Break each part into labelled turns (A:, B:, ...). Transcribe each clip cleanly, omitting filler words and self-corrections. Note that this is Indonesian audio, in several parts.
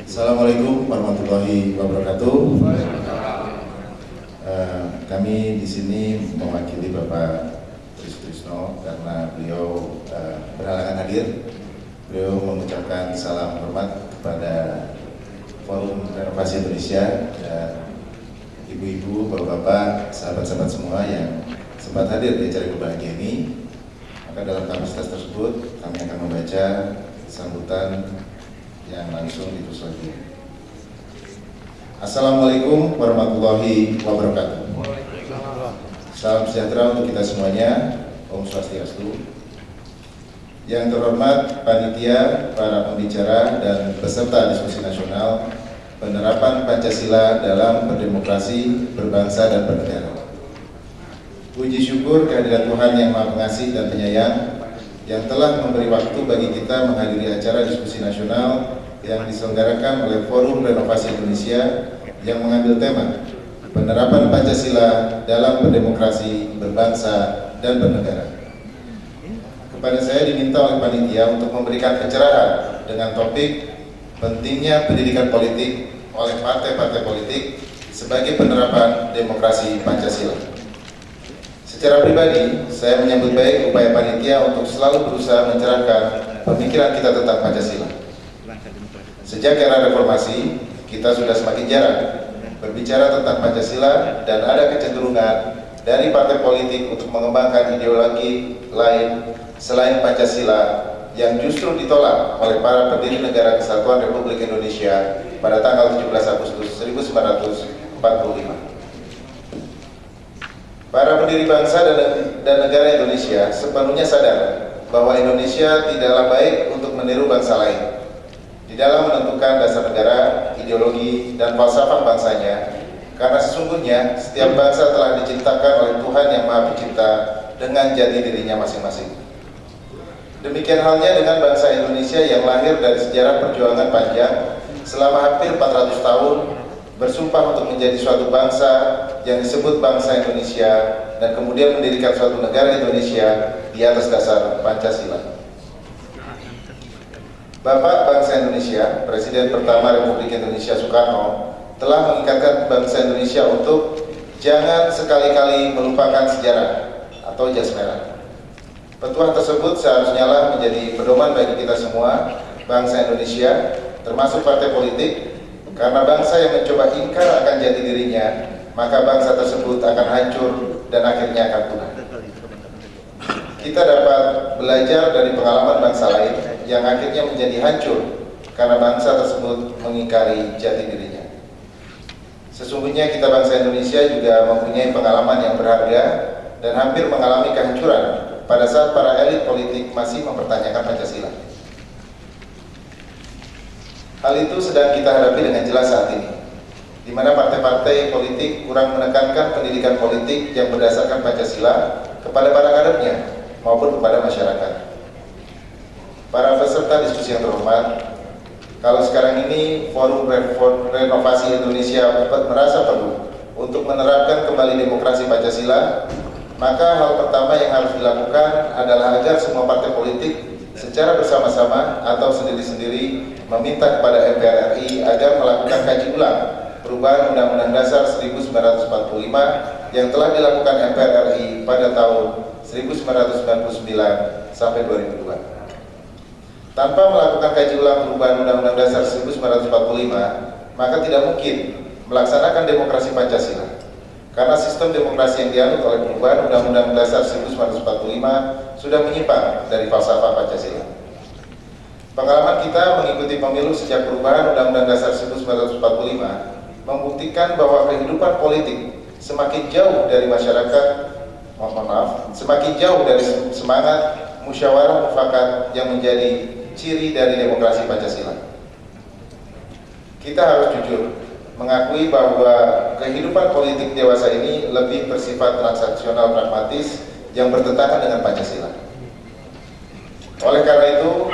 A: Assalamualaikum warahmatullahi wabarakatuh. Kami di sini mewakili Bapak Trisno karena beliau berhalangan hadir. Beliau mengucapkan salam hormat kepada Forum Renovasi Indonesia dan ibu-ibu, bapak-bapak, sahabat-sahabat semua yang sempat hadir di acara berbahagia ini. Maka dalam kapasitas tersebut kami akan membaca sambutan yang langsung ditulis lagi. Assalamualaikum warahmatullahi wabarakatuh. Salam sejahtera untuk kita semuanya. Om Swastiastu. Yang terhormat panitia, para pembicara dan peserta diskusi nasional penerapan Pancasila dalam berdemokrasi, berbangsa dan bernegara. Puji syukur kehadirat Tuhan yang Maha Pengasih dan Penyayang yang telah memberi waktu bagi kita menghadiri acara diskusi nasional yang diselenggarakan oleh Forum Renovasi Indonesia yang mengambil tema penerapan Pancasila dalam berdemokrasi, berbangsa, dan bernegara. Kepada saya diminta oleh panitia untuk memberikan pencerahan dengan topik pentingnya pendidikan politik oleh partai-partai politik sebagai penerapan demokrasi Pancasila. Secara pribadi, saya menyambut baik upaya panitia untuk selalu berusaha mencerahkan pemikiran kita tentang Pancasila. Sejak era reformasi, kita sudah semakin jarang berbicara tentang Pancasila dan ada kecenderungan dari partai politik untuk mengembangkan ideologi lain selain Pancasila yang justru ditolak oleh para pendiri Negara Kesatuan Republik Indonesia pada tanggal 17 Agustus 1945. Para pendiri bangsa dan negara Indonesia sepenuhnya sadar bahwa Indonesia tidaklah baik untuk meniru bangsa lain di dalam menentukan dasar negara, ideologi, dan falsafah bangsanya, karena sesungguhnya setiap bangsa telah diciptakan oleh Tuhan yang Maha Pencipta dengan jati dirinya masing-masing. Demikian halnya dengan bangsa Indonesia yang lahir dari sejarah perjuangan panjang selama hampir 400 tahun, bersumpah untuk menjadi suatu bangsa yang disebut bangsa Indonesia dan kemudian mendirikan suatu negara Indonesia di atas dasar Pancasila. Bapak bangsa Indonesia, Presiden pertama Republik Indonesia Soekarno, telah mengikatkan bangsa Indonesia untuk jangan sekali-kali melupakan sejarah atau jas merah. Petuah tersebut seharusnya lah menjadi pedoman bagi kita semua, bangsa Indonesia, termasuk partai politik, karena bangsa yang mencoba ingkar akan jati dirinya, maka bangsa tersebut akan hancur dan akhirnya akan punah. Kita dapat belajar dari pengalaman bangsa lain yang akhirnya menjadi hancur karena bangsa tersebut mengingkari jati dirinya. Sesungguhnya kita bangsa Indonesia juga mempunyai pengalaman yang berharga dan hampir mengalami kehancuran pada saat para elit politik masih mempertanyakan Pancasila. Hal itu sedang kita hadapi dengan jelas saat ini, di mana partai-partai politik kurang menekankan pendidikan politik yang berdasarkan Pancasila kepada para kadernya maupun kepada masyarakat. Para peserta diskusi yang terhormat, kalau sekarang ini Forum Renovasi Indonesia merasa perlu untuk menerapkan kembali demokrasi Pancasila, maka hal pertama yang harus dilakukan adalah agar semua partai politik secara bersama-sama atau sendiri-sendiri meminta kepada MPR RI agar melakukan kaji ulang perubahan Undang-Undang Dasar 1945 yang telah dilakukan MPR RI pada tahun 1999 sampai 2002. Tanpa melakukan kaji ulang perubahan Undang-Undang Dasar 1945, maka tidak mungkin melaksanakan demokrasi Pancasila. Karena sistem demokrasi yang dianut oleh perubahan Undang-Undang Dasar 1945 sudah menyimpang dari falsafah Pancasila. Pengalaman kita mengikuti pemilu sejak perubahan Undang-Undang Dasar 1945 membuktikan bahwa kehidupan politik semakin jauh dari masyarakat, semakin jauh dari semangat musyawarah mufakat yang menjadi ciri dari demokrasi Pancasila. Kita harus jujur mengakui bahwa kehidupan politik dewasa ini lebih bersifat transaksional pragmatis yang bertentangan dengan Pancasila. Oleh karena itu,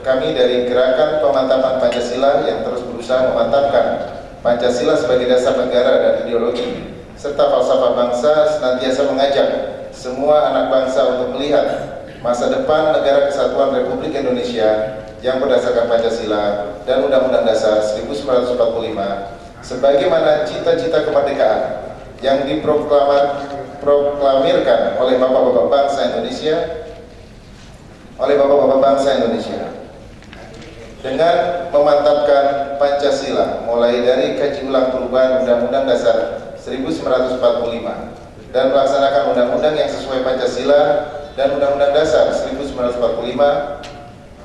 A: kami dari Gerakan Pemantapan Pancasila yang terus berusaha memantapkan Pancasila sebagai dasar negara dan ideologi serta falsafah bangsa senantiasa mengajak semua anak bangsa untuk melihat masa depan Negara Kesatuan Republik Indonesia yang berdasarkan Pancasila dan Undang-Undang Dasar 1945 sebagaimana cita-cita kemerdekaan yang diproklamirkan oleh Bapak-Bapak Bangsa Indonesia dengan memantapkan Pancasila mulai dari kaji ulang perubahan Undang-Undang Dasar 1945 dan melaksanakan undang-undang yang sesuai Pancasila dan Undang-Undang Dasar 1945,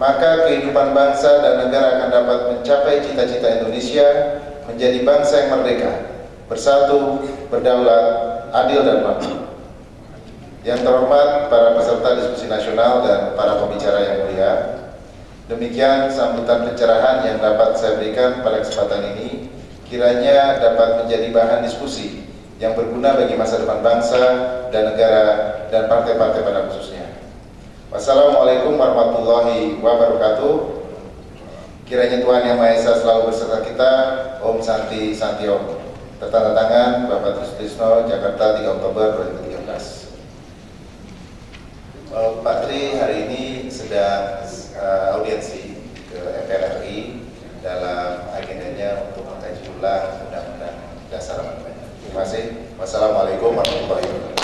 A: maka kehidupan bangsa dan negara akan dapat mencapai cita-cita Indonesia menjadi bangsa yang merdeka, bersatu, berdaulat, adil dan makmur. Yang terhormat para peserta diskusi nasional dan para pembicara yang mulia, demikian sambutan pencerahan yang dapat saya berikan pada kesempatan ini, kiranya dapat menjadi bahan diskusi yang berguna bagi masa depan bangsa dan negara dan partai-partai pada khususnya. Wassalamualaikum warahmatullahi wabarakatuh. Kiranya Tuhan Yang Maha Esa selalu berserta kita. Om Santi Santi Om. Tertanda tangan Bapak Trisno, Jakarta, 3 Oktober 2013. Pak Tri hari ini sedang audiensi ke MPR RI dalam agendanya untuk mengkaji ulang Undang-Undang Dasar 45. Terima kasih. Wassalamualaikum warahmatullahi wabarakatuh.